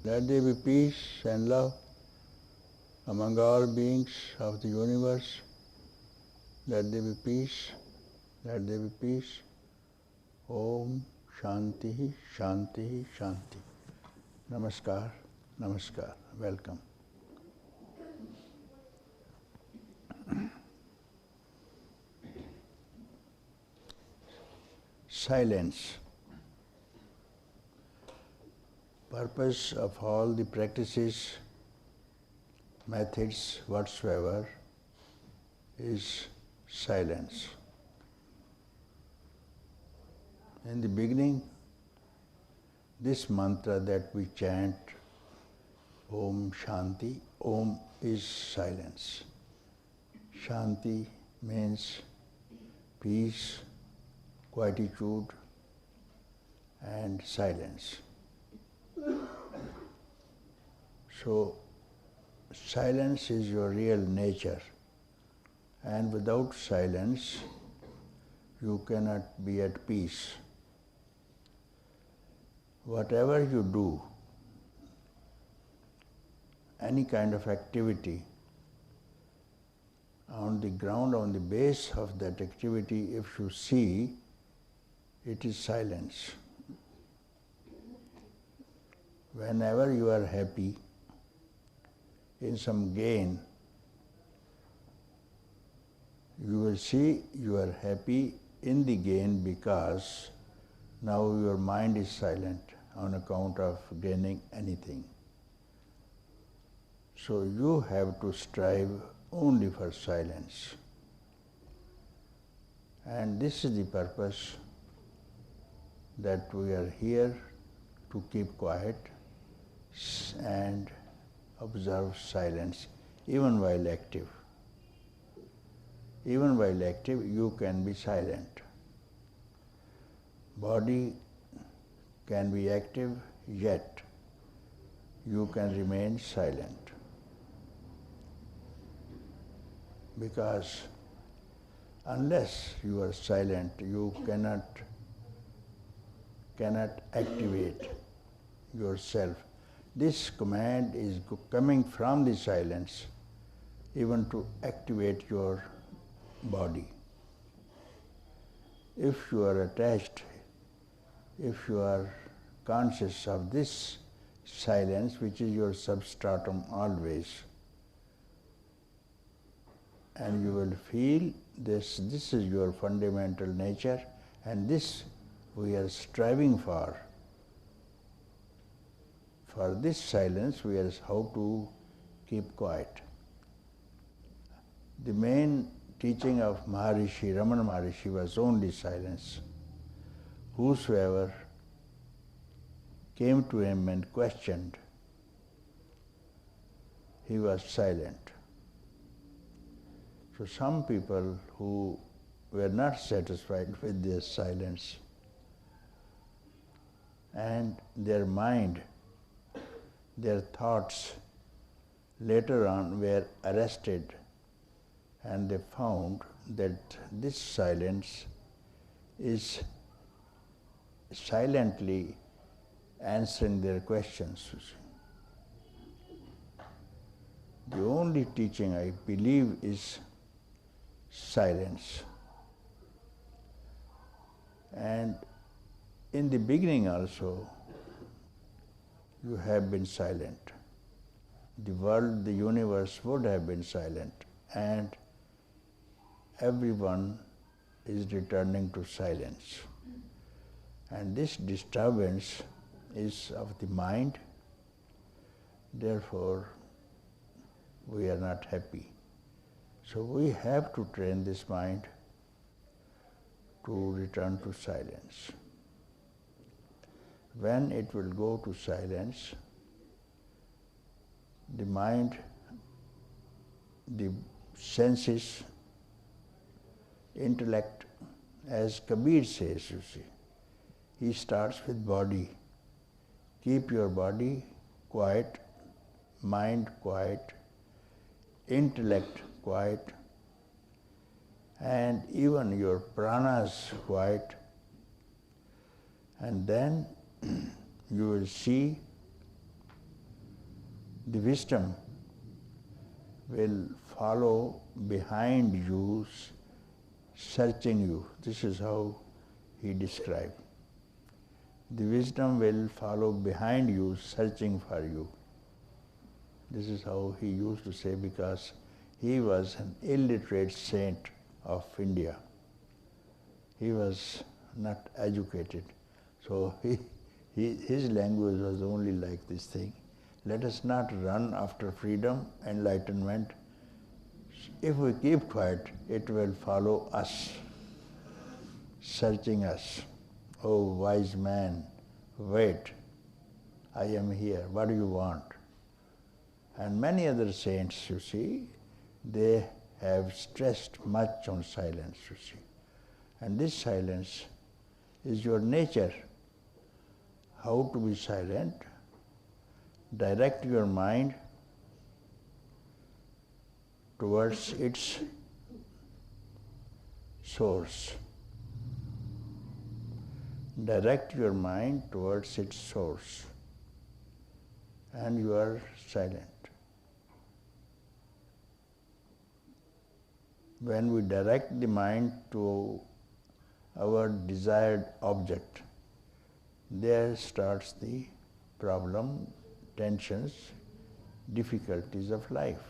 Let there be peace and love among all beings of the universe. Let there be peace. Let there be peace. Om Shanti, Shanti, Shanti. Namaskar, Namaskar. Welcome. Silence. Purpose of all the practices, methods whatsoever is silence. In the beginning, this mantra that we chant, Om Shanti, Om is silence. Shanti means peace, quietude and silence. So, silence is your real nature, and without silence, you cannot be at peace. Whatever you do, any kind of activity, on the ground, on the base of that activity, if you see, it is silence. Whenever you are happy in some gain, you will see you are happy in the gain because now your mind is silent on account of gaining anything. So you have to strive only for silence. And this is the purpose that we are here to keep quiet and observe silence even while active. Even while active, you can be silent. Body can be active, yet you can remain silent. Because unless you are silent, you cannot activate yourself. This command is coming from the silence, even to activate your body. If you are attached, if you are conscious of this silence, which is your substratum always, and you will feel this is your fundamental nature, and this we are striving for. For this silence, we are how to keep quiet. The main teaching of Maharishi, Ramana Maharishi, was only silence. Whosoever came to him and questioned, he was silent. So some people who were not satisfied with their silence and their mind, their thoughts later on were arrested, and they found that this silence is silently answering their questions. The only teaching I believe is silence. And in the beginning also, you have been silent. The world, the universe would have been silent, and everyone is returning to silence. And this disturbance is of the mind, therefore we are not happy. So we have to train this mind to return to silence. When it will go to silence, the mind, the senses, intellect, as Kabir says, you see, he starts with body. Keep your body quiet, mind quiet, intellect quiet, and even your pranas quiet, and then you will see The wisdom will follow behind you, searching you. This is how he described. The wisdom will follow behind you, searching for you. This is how he used to say, because he was an illiterate saint of India. He was not educated. So his language was only like this thing. Let us not run after freedom, enlightenment. If we keep quiet, it will follow us, searching us. Oh, wise man, wait, I am here, what do you want? And many other saints, you see, they have stressed much on silence, you see. And this silence is your nature. How to be silent? Direct your mind towards its source. Direct your mind towards its source, and you are silent. When we direct the mind to our desired object, there starts the problem, tensions, difficulties of life.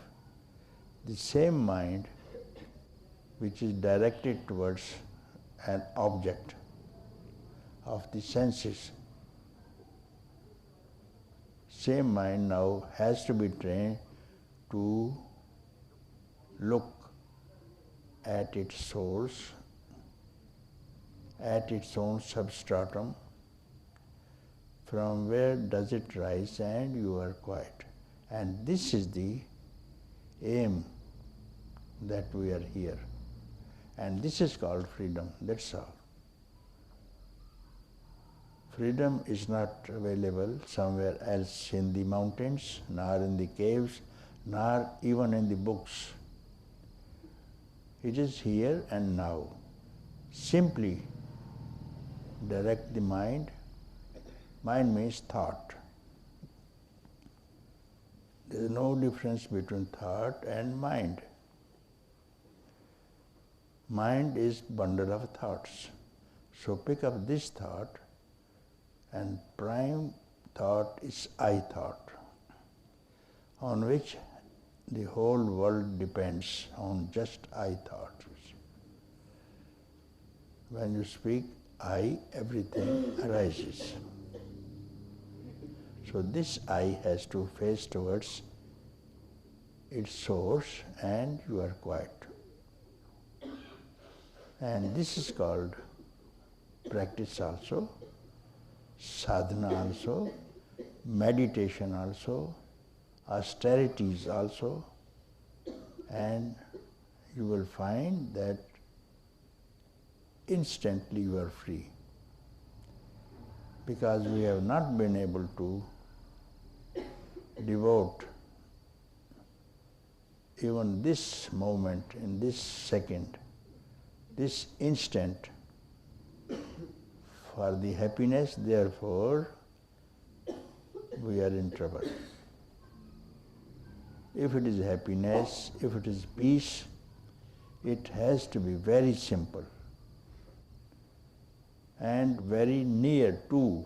The same mind which is directed towards an object of the senses, same mind now has to be trained to look at its source, at its own substratum, from where does it rise, and you are quiet. And this is the aim that we are here. And this is called freedom, that's all. Freedom is not available somewhere else in the mountains, nor in the caves, nor even in the books. It is here and now. Simply direct the mind. Mind means thought. There is no difference between thought and mind. Mind is bundle of thoughts. So pick up this thought, and prime thought is I thought, on which the whole world depends on just I thought. When you speak I, everything arises. So this I has to face towards its source, and you are quiet. And this is called practice also, sadhana also, meditation also, austerities also, and you will find that instantly you are free. Because we have not been able to devote even this moment, in this second, this instant, for the happiness, therefore we are in trouble. If it is happiness, if it is peace, it has to be very simple and very near to,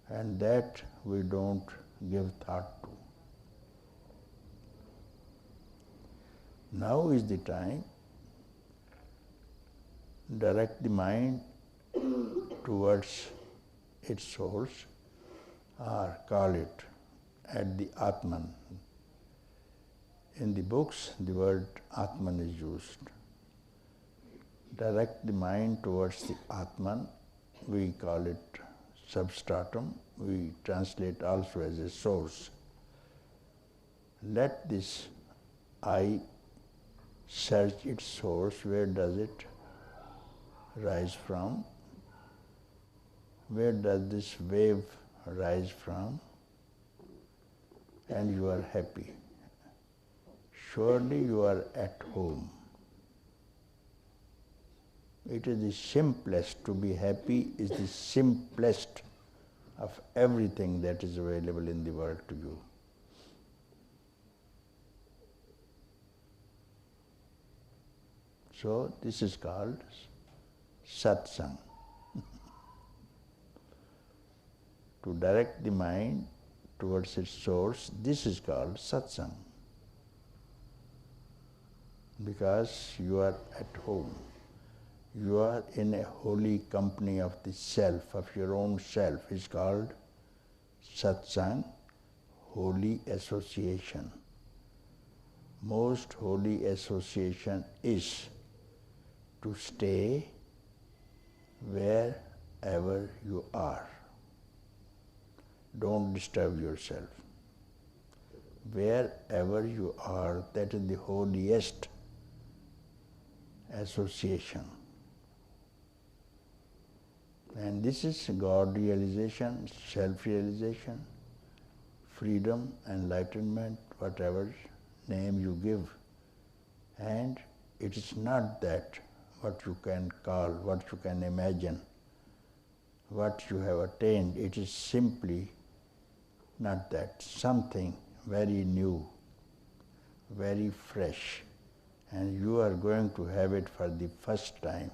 and that we don't give thought to. Now is the time. Direct the mind towards its source, or call it at the Atman. In the books, the word Atman is used. Direct the mind towards the Atman. We call it substratum. We translate also as a source. Let this I search its source. Where does it rise from? Where does this wave rise from? And you are happy. Surely you are at home. It is the simplest. To be happy is the simplest of everything that is available in the world to you. So this is called Satsang. To direct the mind towards its source, this is called Satsang. Because you are at home. You are in a holy company of the self, of your own self. It's called Satsang, holy association. Most holy association is to stay wherever you are. Don't disturb yourself. Wherever you are, that is the holiest association. And this is God realization, self-realization, freedom, enlightenment, whatever name you give. And it is not that what you can call, what you can imagine, what you have attained. It is simply not that. Something very new, very fresh. And you are going to have it for the first time.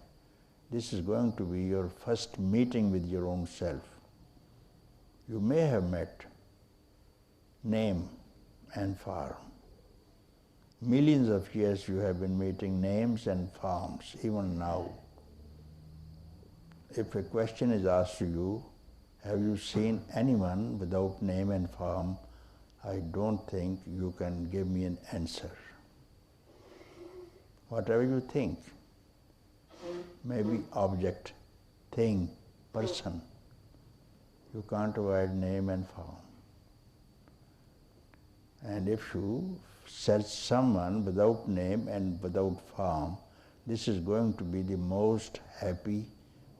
This is going to be your first meeting with your own self. You may have met name and form. Millions of years you have been meeting names and forms, even now. If a question is asked to you, have you seen anyone without name and form? I don't think you can give me an answer. Whatever you think, maybe object, thing, person, you can't avoid name and form. And if you search someone without name and without form, this is going to be the most happy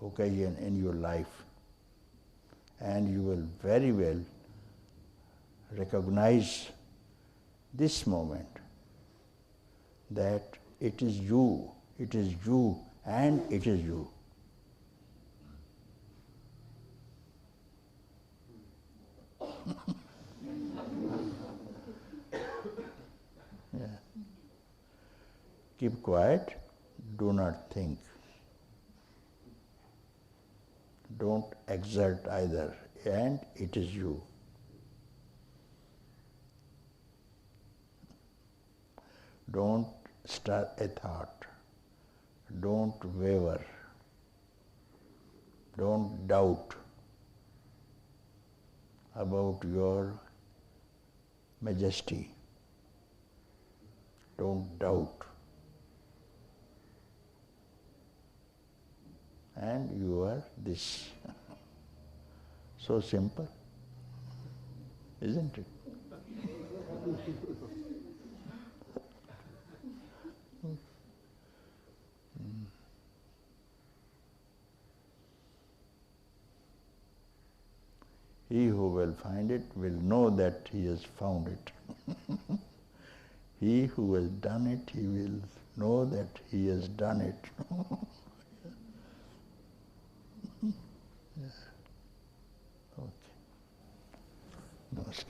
occasion in your life. And you will very well recognize this moment that it is you, and it is you. Yeah. Keep quiet, do not think. Don't exert either, and it is you. Don't stir a thought. Don't waver. Don't doubt about your majesty. Don't doubt. And you are this. So simple, isn't it? He who will find it will know that he has found it. He who has done it, he will know that he has done it. Yeah. Okay. Namaste.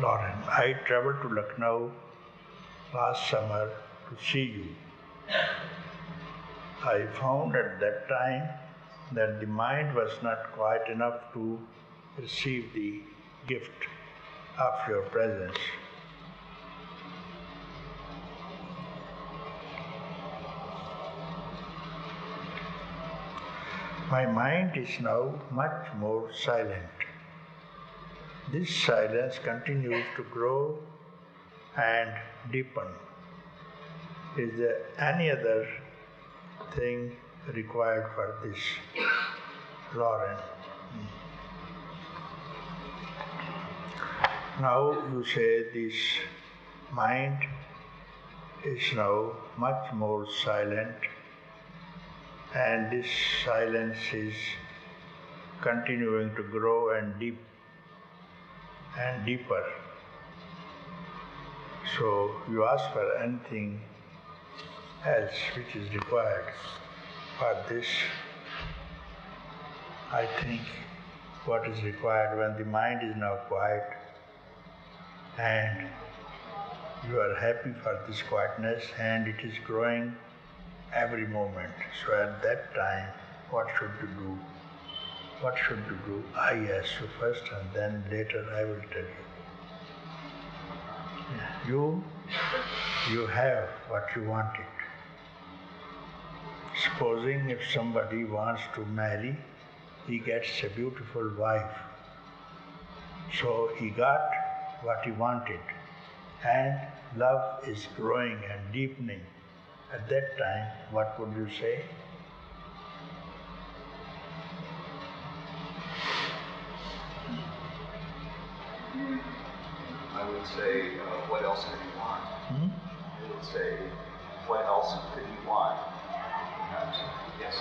Lauren, I traveled to Lucknow last summer to see you. I found at that time that the mind was not quite enough to receive the gift of your presence. My mind is now much more silent. This silence continues to grow and deepen. Is there any other thing required for this, Lauren? Now you say this mind is now much more silent, and this silence is continuing to grow and deeper. So you ask for anything else which is required for this. I think what is required when the mind is now quiet and you are happy for this quietness and it is growing every moment. So at that time, what should you do? What should you do? I ask you first and then later I will tell you. You have what you wanted. Supposing if somebody wants to marry, he gets a beautiful wife. So he got what he wanted, and love is growing and deepening. At that time, what would you say? I would say, what else could you want? I would say, what else could you want? Yes.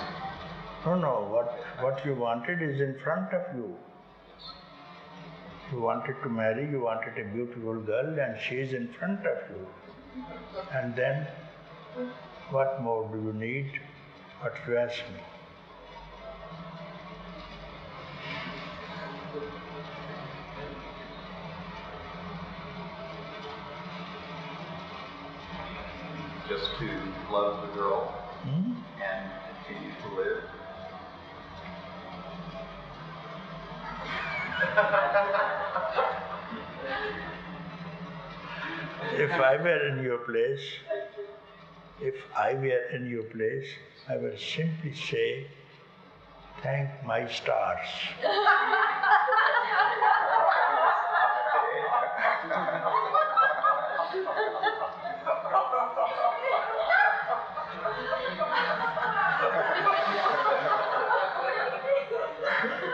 No, what you wanted is in front of you. You wanted to marry, you wanted a beautiful girl, and she is in front of you. And then, what more do you need? What you ask me? Just to love the girl and continue to live. If I were in your place, I would simply say, thank my stars.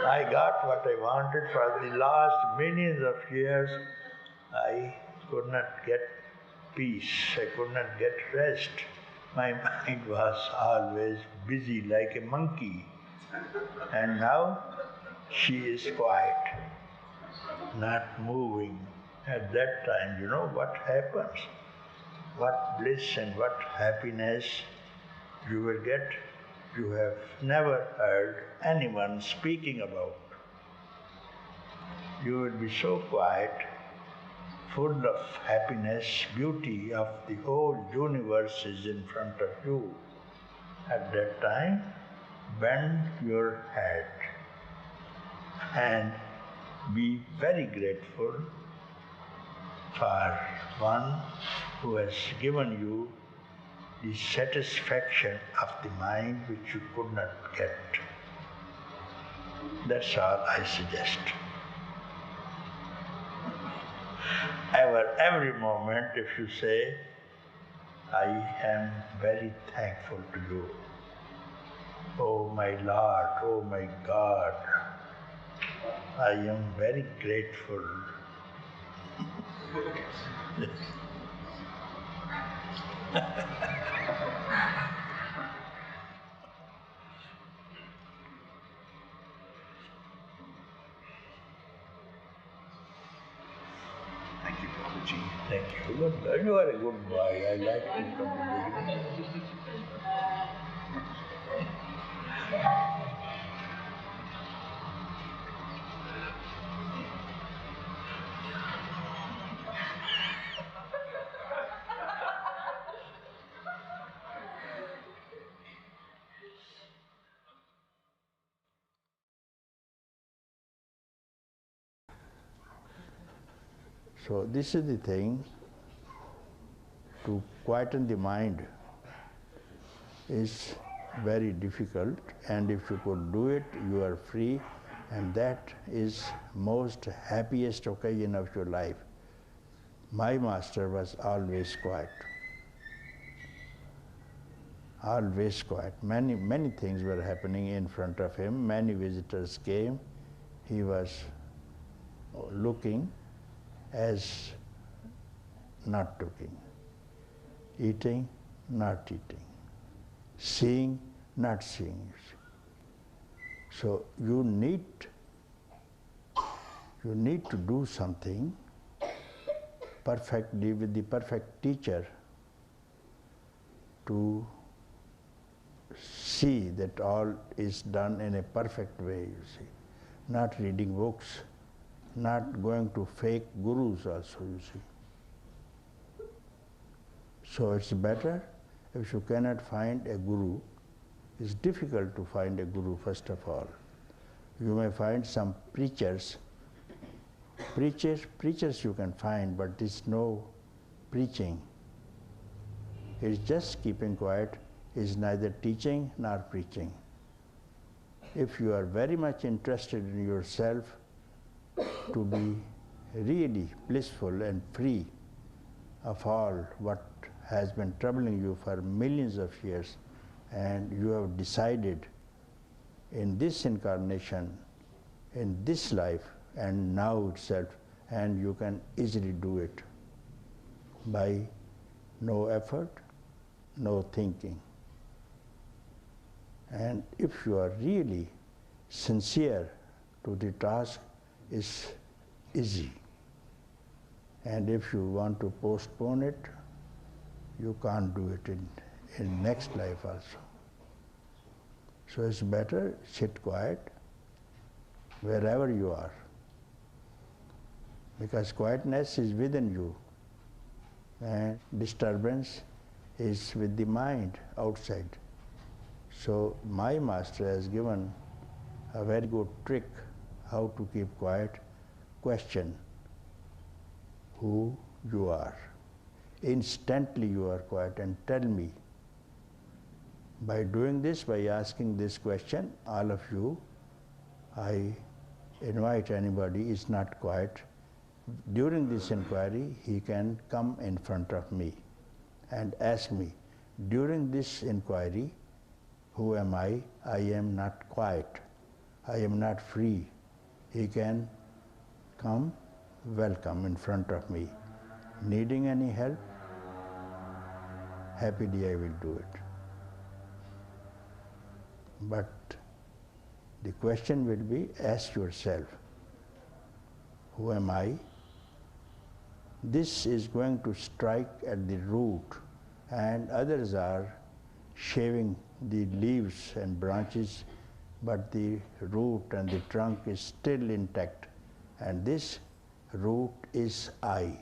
I got what I wanted for the last millions of years. I could not get peace, I could not get rest. My mind was always busy like a monkey. And now she is quiet, not moving. At that time, you know what happens? What bliss and what happiness you will get, you have never heard anyone speaking about. You will be so quiet, full of happiness, beauty of the whole universe is in front of you. At that time, bend your head and be very grateful for one who has given you the satisfaction of the mind which you could not get. That's all I suggest. Every moment, if you say, I am very thankful to you. Oh my Lord, oh my God, I am very grateful. Thank you, Papaji. Thank you. Good. You are a good boy. I like you from the beginning. So this is the thing, to quieten the mind is very difficult, and if you could do it, you are free, and that is most happiest occasion of your life. My master was always quiet. Always quiet. Many things were happening in front of him. Many visitors came. He was looking, as not looking, eating, not eating, seeing, not seeing. So you need to do something perfectly with the perfect teacher to see that all is done in a perfect way, you see. Not reading books, not going to fake gurus also, you see. So it's better if you cannot find a guru. It's difficult to find a guru, first of all. You may find some preachers. Preachers you can find, but there's no preaching. It's just keeping quiet, is neither teaching nor preaching. If you are very much interested in yourself to be really blissful and free of all what has been troubling you for millions of years, and you have decided in this incarnation, in this life, and now itself, and you can easily do it by no effort, no thinking. And if you are really sincere to the task, it's easy. And if you want to postpone it, you can't do it in next life also. So it's better sit quiet wherever you are, because quietness is within you and disturbance is with the mind outside. So my master has given a very good trick how to keep quiet. Question who you are. Instantly you are quiet and tell me. By doing this, by asking this question, all of you, I invite anybody is not quiet. During this inquiry, he can come in front of me and ask me, during this inquiry, who am I? I am not quiet. I am not free. He can come, welcome in front of me. Needing any help? Happily I will do it. But the question will be, ask yourself, who am I? This is going to strike at the root, and others are shaving the leaves and branches, but the root and the trunk is still intact. And this root is I,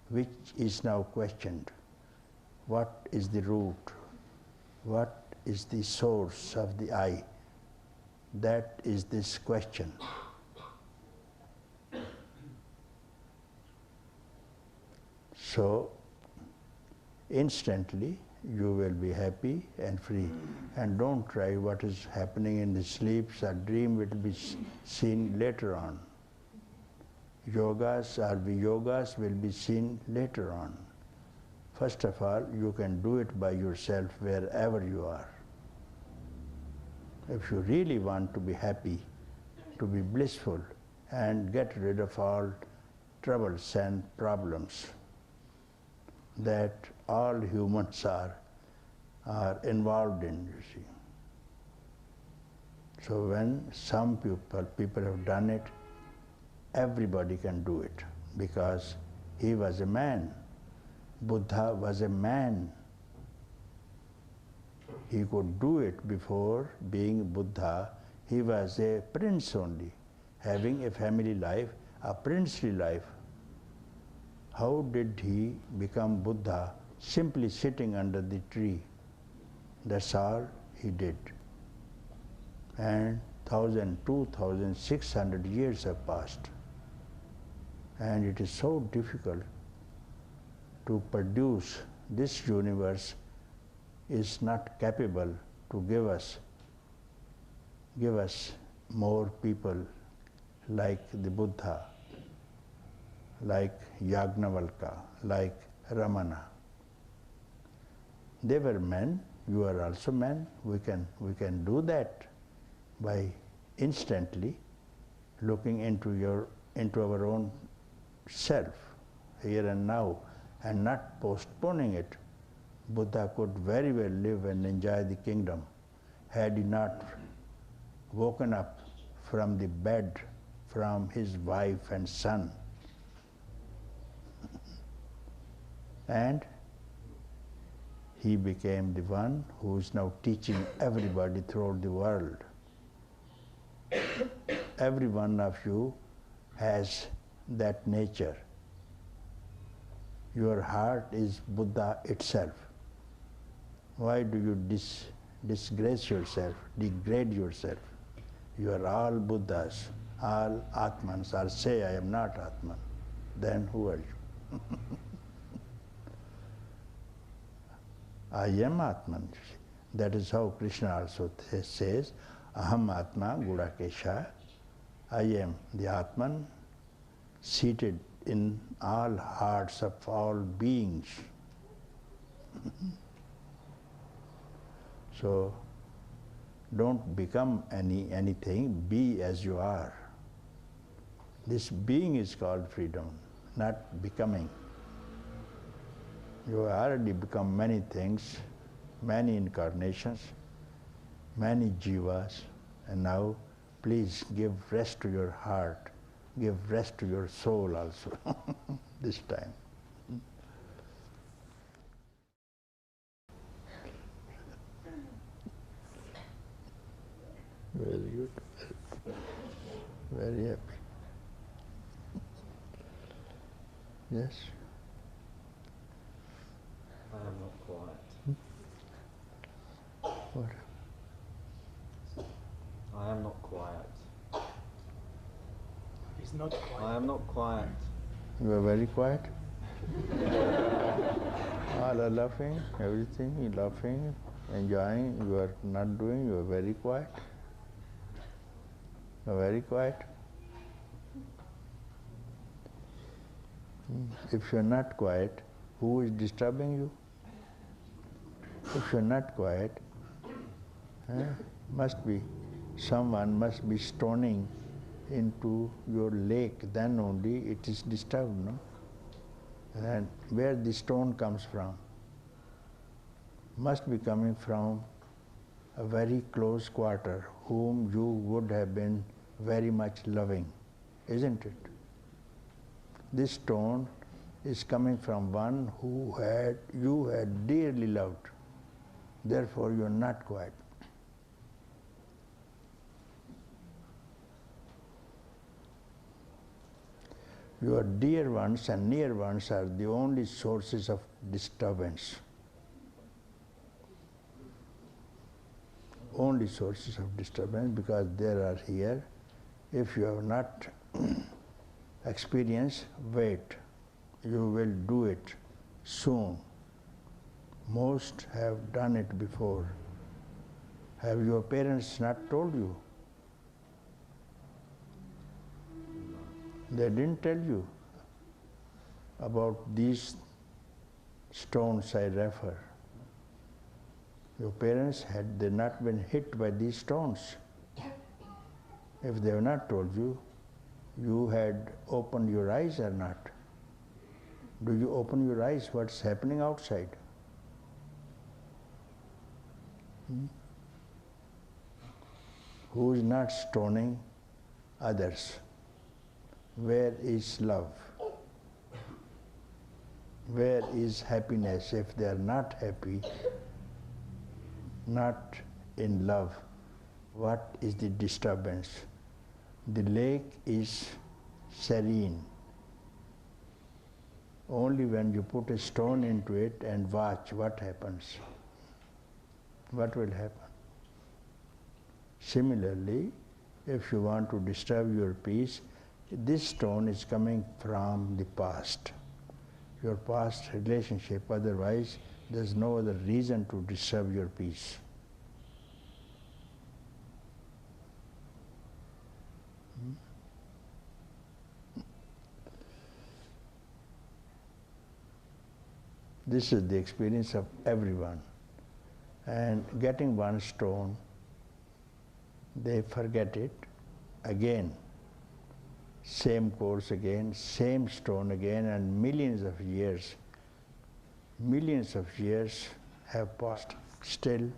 which is now questioned. What is the root? What is the source of the I? That is this question. So, instantly you will be happy and free. And don't try what is happening in the sleeps or dream will be seen later on. Yogas or viyogas will be seen later on. First of all, you can do it by yourself wherever you are. If you really want to be happy, to be blissful, and get rid of all troubles and problems that all humans are involved in, you see. So when some people have done it, everybody can do it, because he was a man. Buddha was a man. He could do it before being Buddha. He was a prince only, having a family life, a princely life. How did he become Buddha? Simply sitting under the tree. That's all he did. And 2,600 years have passed. And it is so difficult to produce. This universe is not capable to give us more people like the Buddha, like Yajnavalkya, like Ramana. They were men, you are also men. We can do that by instantly looking into our own self, here and now, and not postponing it, Buddha could very well live and enjoy the kingdom had he not woken up from the bed from his wife and son. And he became the one who is now teaching everybody throughout the world. Every one of you has that nature. Your heart is Buddha itself. Why do you disgrace yourself, degrade yourself? You are all Buddhas, all Atmans, or say I am not Atman. Then who are you? I am Atman. That is how Krishna also says, Aham Atma Gudakesha. I am the Atman seated in all hearts of all beings. So don't become anything, be as you are. This being is called freedom, not becoming. You already become many things, many incarnations, many jivas, and now please give rest to your heart, give rest to your soul also, this time. Very good, very happy. Yes? I am not quiet. What? I am not quiet. He's not quiet. I am not quiet. You are very quiet? All are laughing, everything, you laughing, enjoying, you are not doing, you are very quiet. You are very quiet. If you are not quiet, who is disturbing you? If you are not quiet, someone must be stoning into your lake, then only it is disturbed, no? And where the stone comes from? Must be coming from a very close quarter, whom you would have been very much loving, isn't it? This stone is coming from one who you had dearly loved. Therefore you are not quiet. Your dear ones and near ones are the only sources of disturbance. Only sources of disturbance, because they are here. If you have not experienced, wait. You will do it soon. Most have done it before. Have your parents not told you? They didn't tell you about these stones I refer. Your parents, had they not been hit by these stones, if they have not told you, you had opened your eyes or not? Do you open your eyes what's happening outside? Who is not stoning others? Where is love? Where is happiness? If they are not happy, not in love, what is the disturbance? The lake is serene. Only when you put a stone into it and watch what happens. What will happen? Similarly, if you want to disturb your peace, this stone is coming from the past, your past relationship. Otherwise, there's no other reason to disturb your peace. This is the experience of everyone. And getting one stone, they forget it again. same course again, same stone again, and millions of years have passed. Still,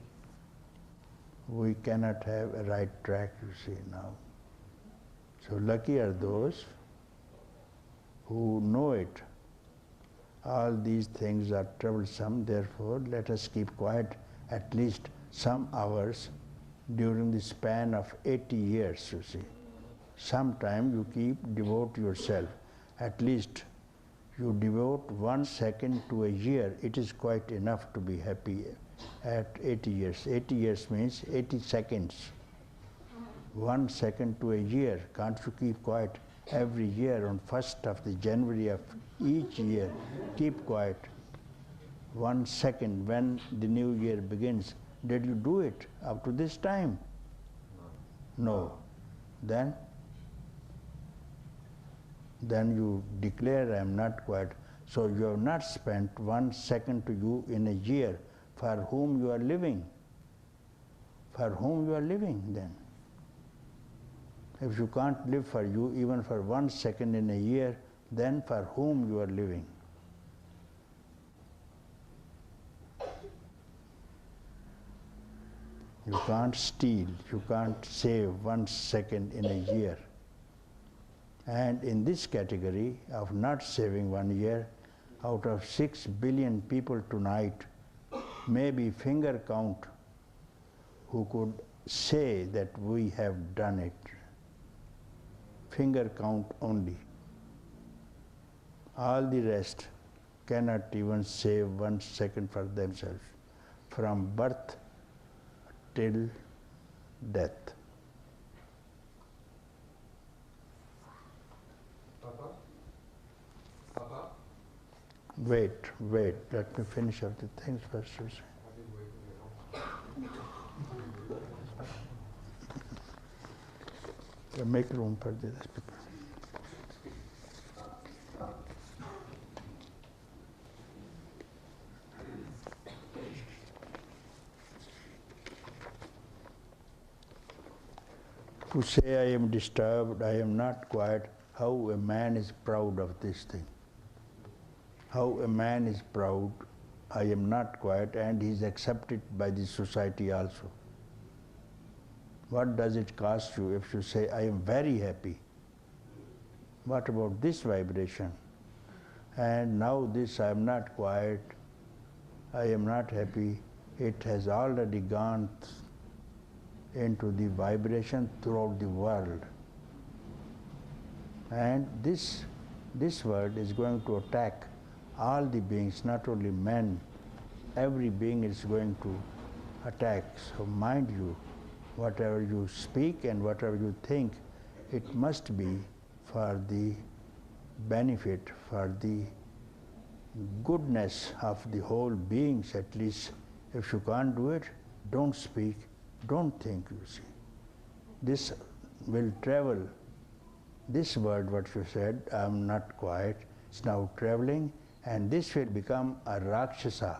we cannot have a right track, you see now. So lucky are those who know it. All these things are troublesome, therefore let us keep quiet at least some hours during the span of 80 years, you see. Sometime you devote yourself, at least you devote 1 second to a year, it is quite enough to be happy at 80 years. 80 years means 80 seconds. 1 second to a year, can't you keep quiet? Every year on 1st of the January of each year, keep quiet. 1 second when the new year begins. Did you do it up to this time? No. Then you declare, I am not quiet. So you have not spent 1 second to you in a year. For whom you are living? For whom you are living then? If you can't live for you even for 1 second in a year, then for whom you are living? You can't steal, you can't save 1 second in a year. And in this category of not saving 1 year, out of 6 billion people tonight, maybe finger count who could say that we have done it. Finger count only. All the rest cannot even save 1 second for themselves from birth till death. Papa? Wait, let me finish up the things first. Make room for the rest people. To say I am disturbed, I am not quiet, how a man is proud of this thing. How a man is proud, I am not quiet, and he is accepted by the society also. What does it cost you if you say, I am very happy? What about this vibration? And now this, I am not quiet, I am not happy, it has already gone into the vibration throughout the world. And this word is going to attack all the beings, not only men. Every being is going to attack. So mind you, whatever you speak and whatever you think, it must be for the benefit, for the goodness of the whole beings at least. If you can't do it, don't speak, don't think, you see. This will travel. This word, what you said, I am not quiet, is now traveling, and this will become a Rakshasa,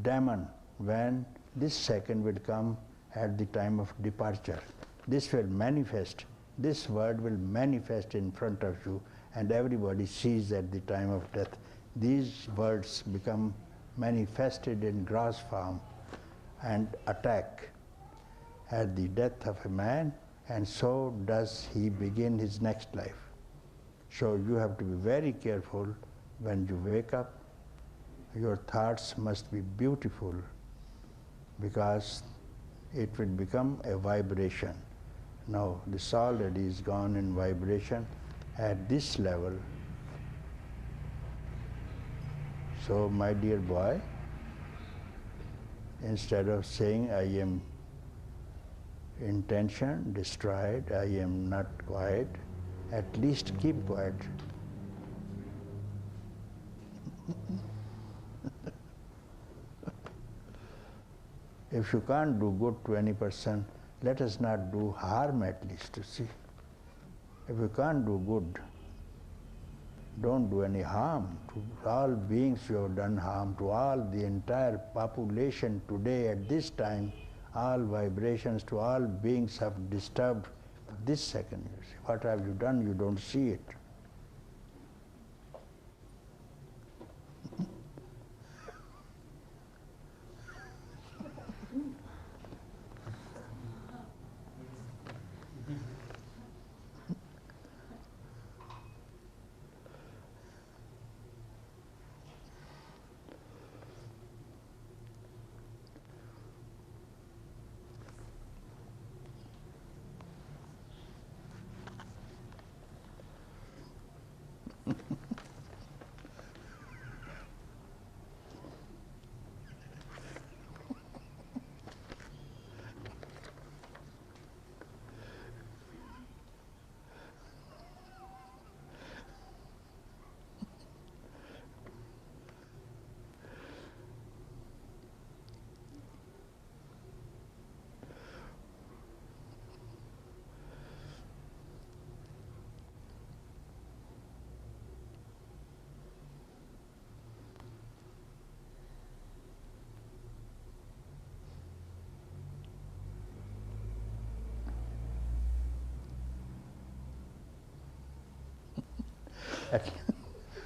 demon, when this second will come at the time of departure. This will manifest, this word will manifest in front of you, and everybody sees at the time of death. These words become manifested in gross form and attack at the death of a man, and so does he begin his next life. So you have to be very careful when you wake up. Your thoughts must be beautiful, because it will become a vibration. Now this already is gone in vibration at this level. So my dear boy, instead of saying I am intention destroyed, I am not quiet, at least keep quiet. If you can't do good to any person, let us not do harm at least, you see. If you can't do good, don't do any harm. To all beings you have done harm, to all the entire population today at this time, all vibrations to all beings have disturbed this second. You see, what have you done? You don't see it.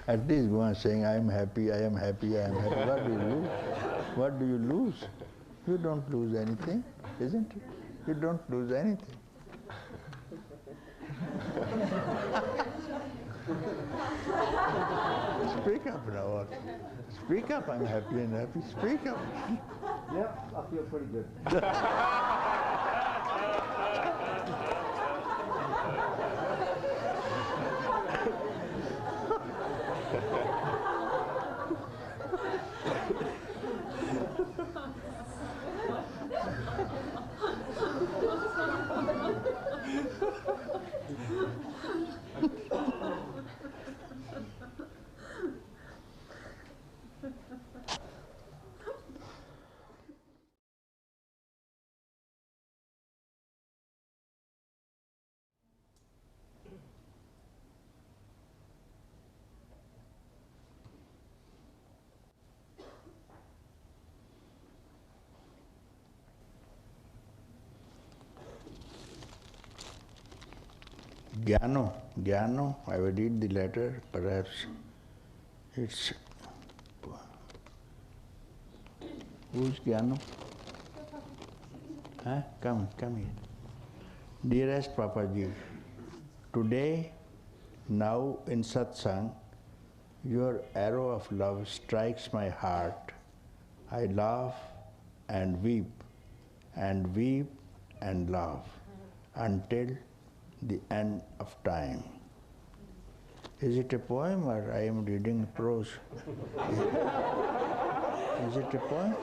At least go on saying, I am happy, I am happy, I am happy. What do you lose? What do you lose? You don't lose anything, isn't it? You don't lose anything. Speak up now. Speak up, I'm happy and happy. Speak up. Yeah, I feel pretty good. Gyano, I will read the letter, perhaps it's... Who's Gyano? Huh? Come here. Dearest Papaji, today, now in Satsang, your arrow of love strikes my heart. I laugh and weep and laugh until the end of time. Is it a poem or I am reading prose? Is it a poem?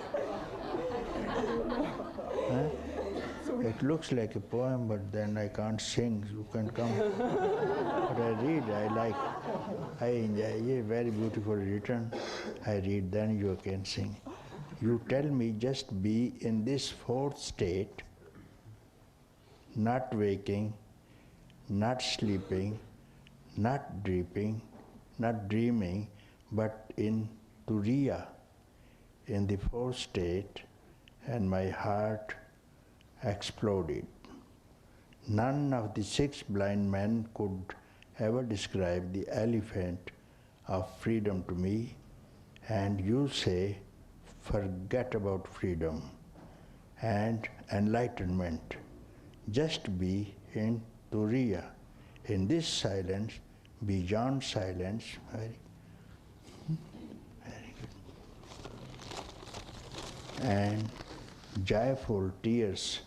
Huh? It looks like a poem, but then I can't sing. You can come. But I read, I like. I enjoy. Yeah, very beautifully written. I read, then you can sing. You tell me just be in this fourth state, not waking, not sleeping, not dreaming, but in Turiya, in the fourth state, and my heart exploded. None of the 6 blind men could ever describe the elephant of freedom to me, and you say, forget about freedom and enlightenment. Just be in Turiya, in this silence, beyond silence. Very good. And joyful tears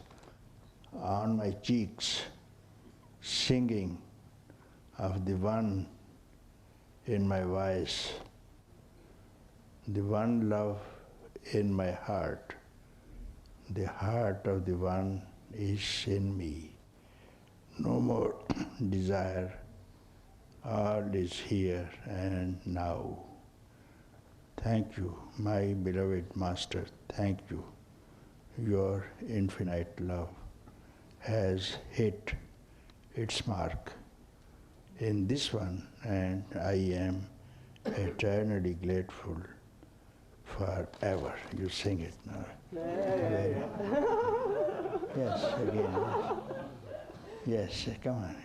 on my cheeks, singing of the one in my voice, the one love in my heart. The heart of the one is in me. No more desire, all is here and now. Thank you, my beloved Master, thank you. Your infinite love has hit its mark in this one, and I am eternally grateful forever. You sing it now. Yes, again. Yes. Yes, come on.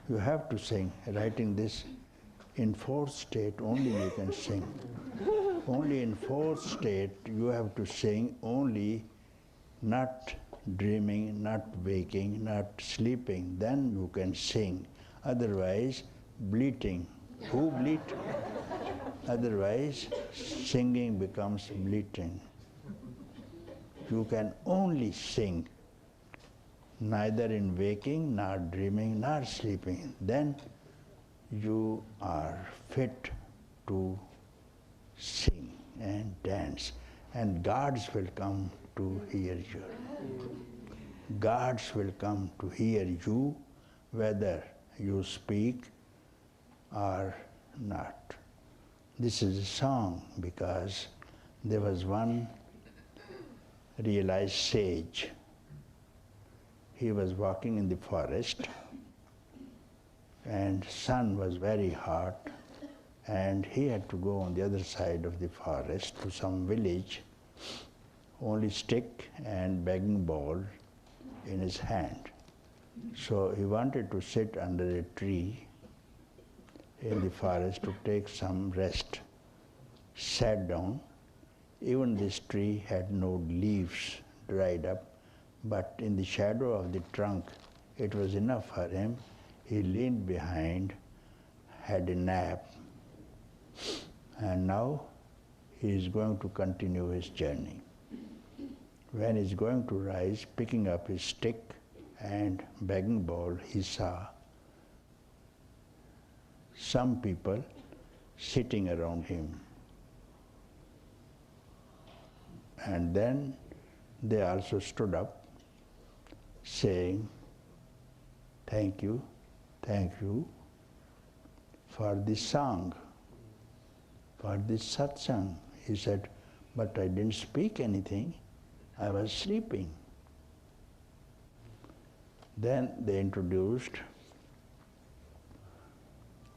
You have to sing. Writing this in fourth state, only you can sing. Only in fourth state you have to sing, only not dreaming, not waking, not sleeping. Then you can sing. Otherwise, bleating. Who bleat? Otherwise, singing becomes bleating. You can only sing, neither in waking, nor dreaming, nor sleeping. Then you are fit to sing and dance, and gods will come to hear you. Gods will come to hear you whether you speak or not. This is a song because there was one realized sage. He was walking in the forest and sun was very hot, and he had to go on the other side of the forest to some village, only stick and begging bowl in his hand. So he wanted to sit under a tree in the forest to take some rest. Sat down. Even this tree had no leaves, dried up, but in the shadow of the trunk it was enough for him. He leaned behind, had a nap, and now he is going to continue his journey. When he is going to rise, picking up his stick and begging bowl, he saw some people sitting around him. And then they also stood up, saying, thank you for this song, for this satsang. He said, but I didn't speak anything, I was sleeping. Then they introduced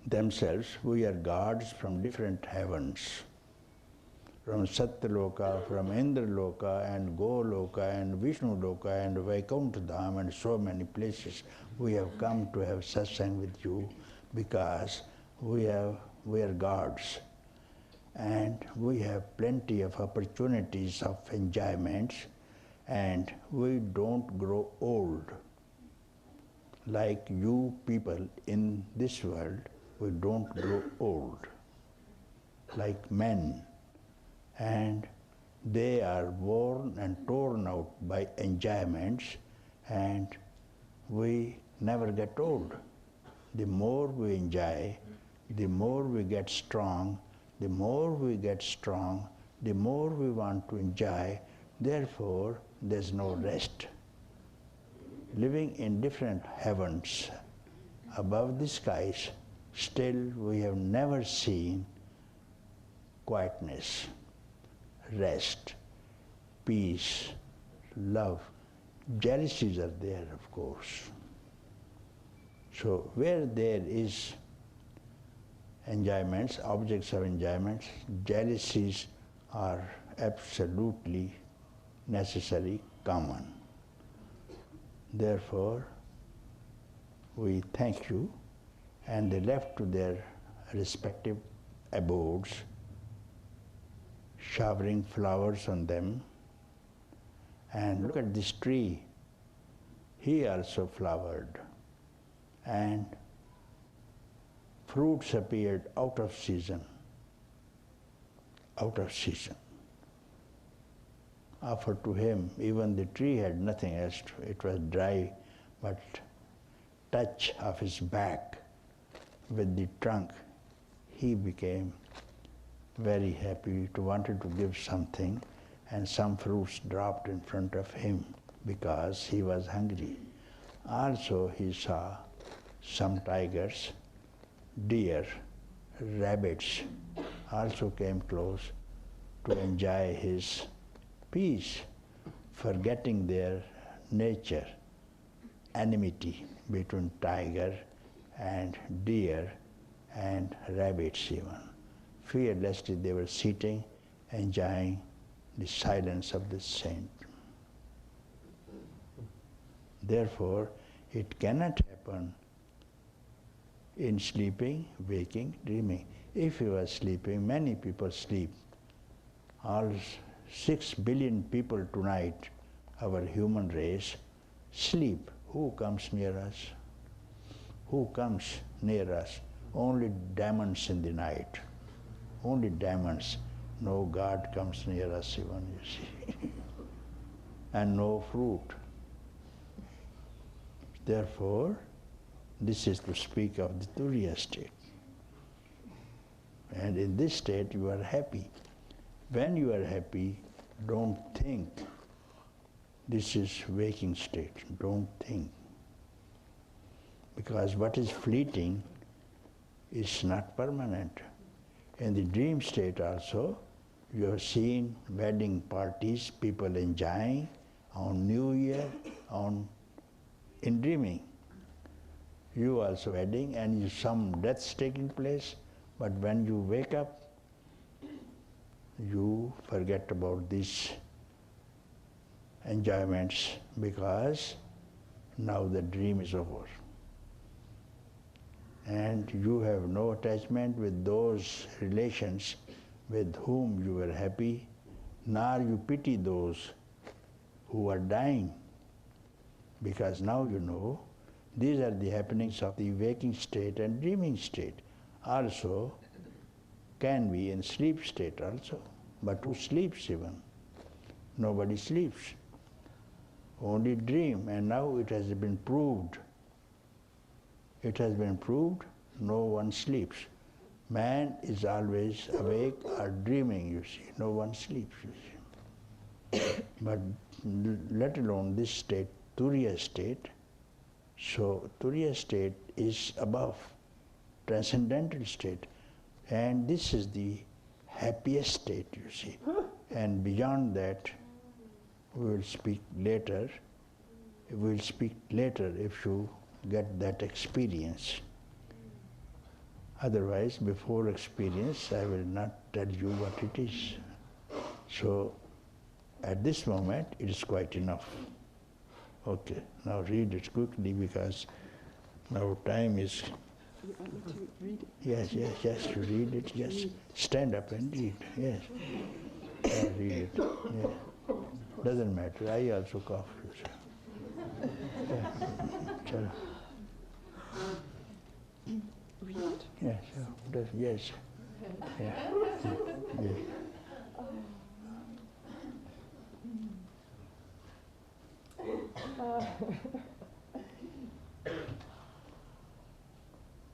themselves. We are gods from different heavens, from Satyaloka, from Indraloka, and Goloka, and Vishnuloka, and Vaikuntha Dham, and so many places. We have come to have satsang with you because we are gods, and we have plenty of opportunities of enjoyments, and we don't grow old. Like you people in this world, we don't grow old, like men. And they are worn and torn out by enjoyments, and we never get old. The more we enjoy, the more we get strong. The more we get strong, the more we want to enjoy. Therefore, there's no rest. Living in different heavens above the skies, still we have never seen quietness, rest, peace, love. Jealousies are there, of course. So where there is enjoyments, objects of enjoyments, jealousies are absolutely necessary, common. Therefore, we thank you, and they left to their respective abodes, showering flowers on them. And look at this tree. He also flowered, and fruits appeared out of season. Out of season. Offered to him, even the tree had nothing else. It was dry, but touch of his back with the trunk, he became very happy, wanted to give something, and some fruits dropped in front of him because he was hungry. Also he saw some tigers, deer, rabbits also came close to enjoy his peace, forgetting their nature, enmity between tiger and deer and rabbits even. Fearlessly they were sitting, enjoying the silence of the saint. Therefore, It cannot happen in sleeping, waking, dreaming. If you are sleeping, many people sleep. All 6 billion people tonight, our human race, sleep. Who comes near us? Who comes near us? Only demons in the night. Only demons. No God comes near us even, you see. And no fruit. Therefore, this is to speak of the Turiya state. And in this state you are happy. When you are happy, don't think. This is waking state. Don't think. Because what is fleeting is not permanent. In the dream state also, you have seen wedding parties, people enjoying on New Year, in dreaming. You also wedding and some deaths taking place, but when you wake up, you forget about these enjoyments because now the dream is over. And you have no attachment with those relations with whom you were happy, nor you pity those who are dying. Because now you know these are the happenings of the waking state and dreaming state. Also can be in sleep state also. But who sleeps even? Nobody sleeps. Only dream, and now it has been proved. It has been proved no one sleeps. Man is always awake or dreaming, you see. No one sleeps, you see. But let alone this state, Turiya state. So Turiya state is above, transcendental state. And this is the happiest state, you see. And beyond that, we will speak later. We will speak later if you get that experience. Otherwise, before experience, I will not tell you what it is. So, at this moment, it is quite enough. Okay, now read it quickly because now time is... You want me to read it? Yes, you read it, yes. Stand up and read, yes. Read it, yeah. Doesn't matter, I also cough. Yeah. Read it? Yes, yes. Yeah. Yes.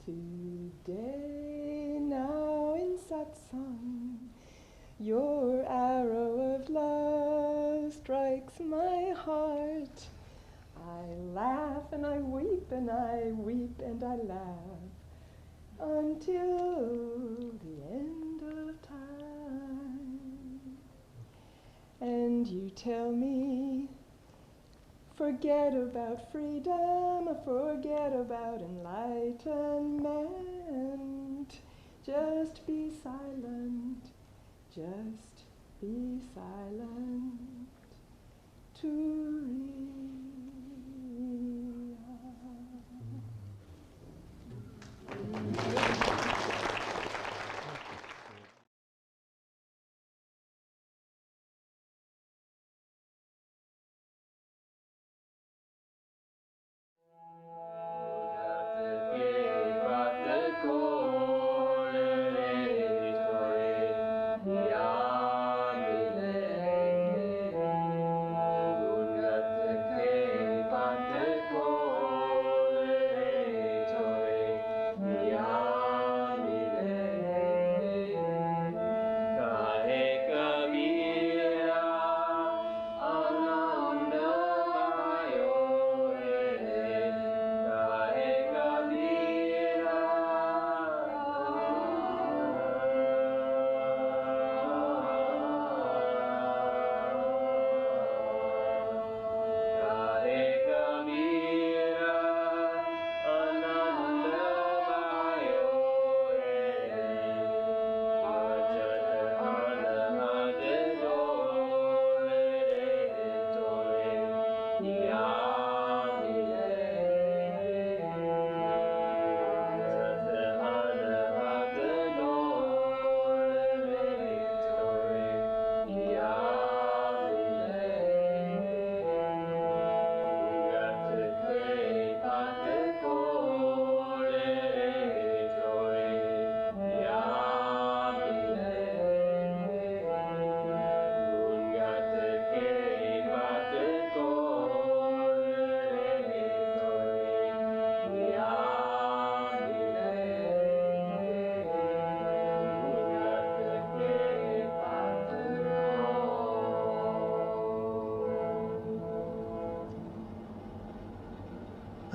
Today, now in Satsang, your arrow of love strikes my heart. I laugh and I weep and I weep and I laugh until the end of time. And you tell me, forget about freedom, forget about enlightenment. Just be silent, just be silent.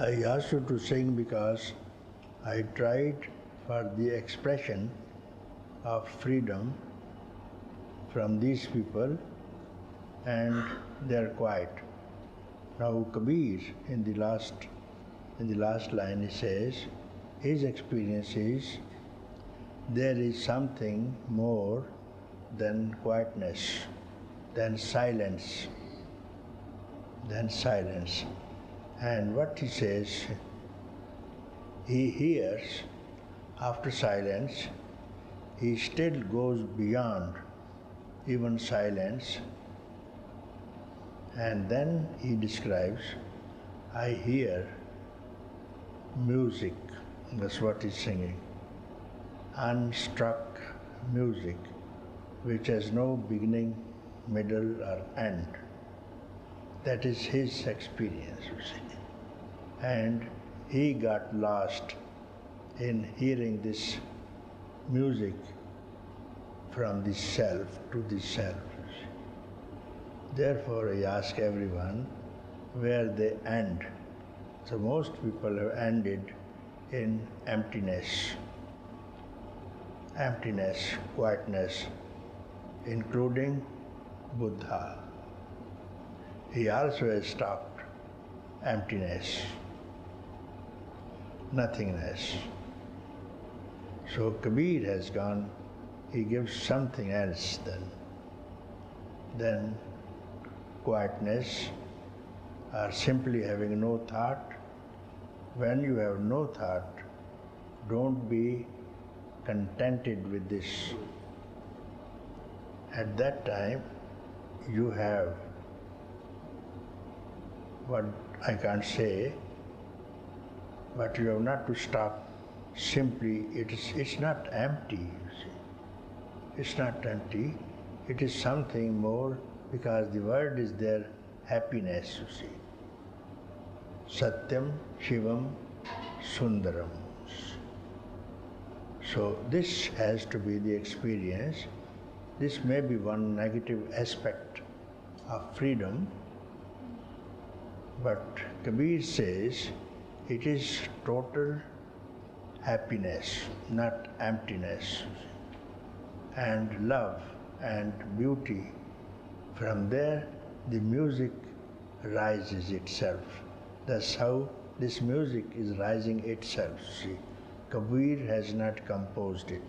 I asked you to sing because I tried for the expression of freedom from these people and they are quiet. Now Kabir in the last line he says, his experience is there is something more than quietness, than silence. And what he says, he hears after silence, he still goes beyond even silence, and then he describes, I hear music, that's what he's singing, unstruck music, which has no beginning, middle or end. That is his experience, you see. And he got lost in hearing this music from the self to the self. Therefore, I ask everyone where they end. So most people have ended in emptiness, quietness, including Buddha. He also has stopped emptiness, nothingness. So Kabir has gone, he gives something else than quietness or simply having no thought. When you have no thought, don't be contented with this. At that time, you have what I can't say, but you have not to stop simply, it's not empty, you see. It's not empty, it is something more because the word is there, happiness, you see. Satyam, Shivam, Sundaram. So this has to be the experience. This may be one negative aspect of freedom, but Kabir says it is total happiness, not emptiness, and love and beauty. From there, the music rises itself. That's how this music is rising itself. See, Kabir has not composed it.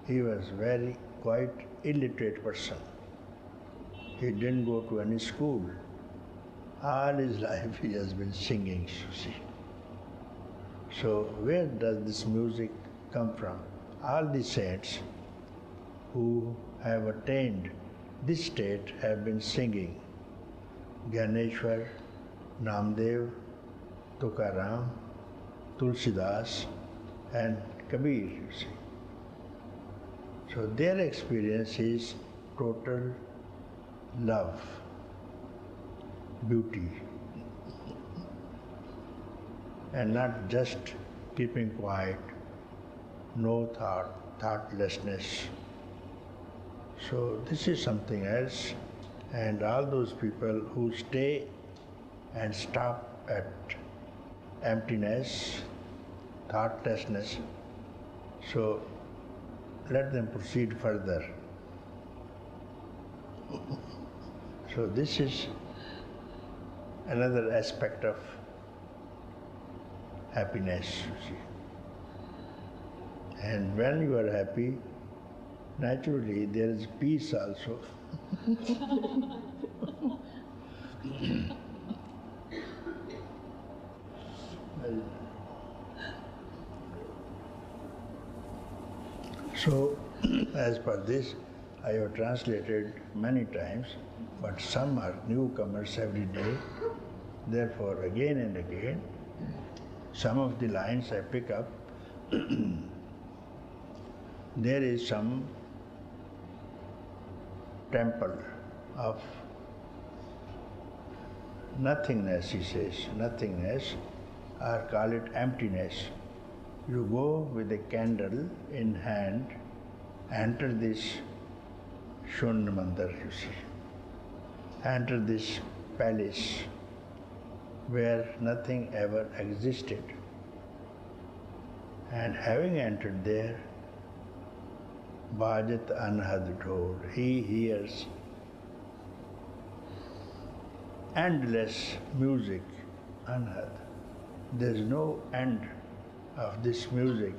He was very quite illiterate person. He didn't go to any school. All his life he has been singing, you see. So where does this music come from? All the saints who have attained this state have been singing. Gyaneshwar, Namdev, Tukaram, Tulsidas and Kabir, you see. So their experience is total love, beauty, and not just keeping quiet, no thought, thoughtlessness. So this is something else, and all those people who stay and stop at emptiness, thoughtlessness, so let them proceed further. So this is another aspect of happiness, you see. And when you are happy, naturally there is peace also. So, as per this, I have translated many times, but some are newcomers every day. Therefore, again and again, some of the lines I pick up. There is some temple of nothingness, he says, nothingness, or call it emptiness. You go with a candle in hand, enter this Shunya Mandir, you see, enter this palace, where nothing ever existed. And having entered there, Bhajat Anhad Dhol, he hears endless music, Anhad. There is no end of this music,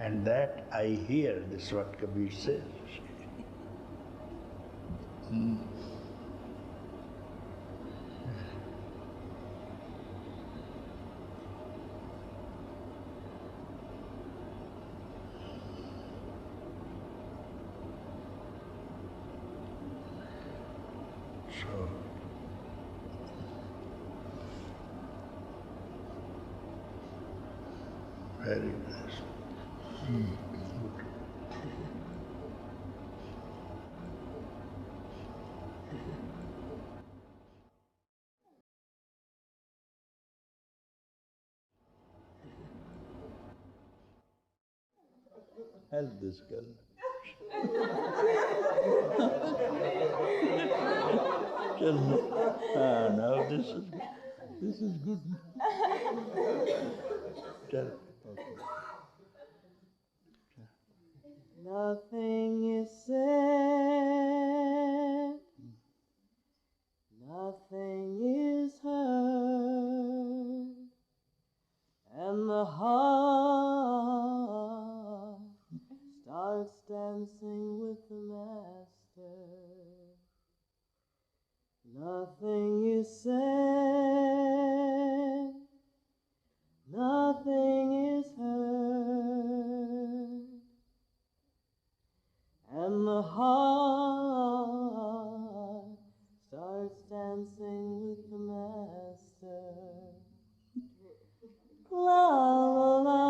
and that I hear, this is what Kabir says. So, very nice. Help this girl. Now this is good. Tell. Okay. Nothing is said, nothing is heard, and the heart starts dancing with the master. Nothing is said, nothing is heard, and the heart starts dancing with the master. La la la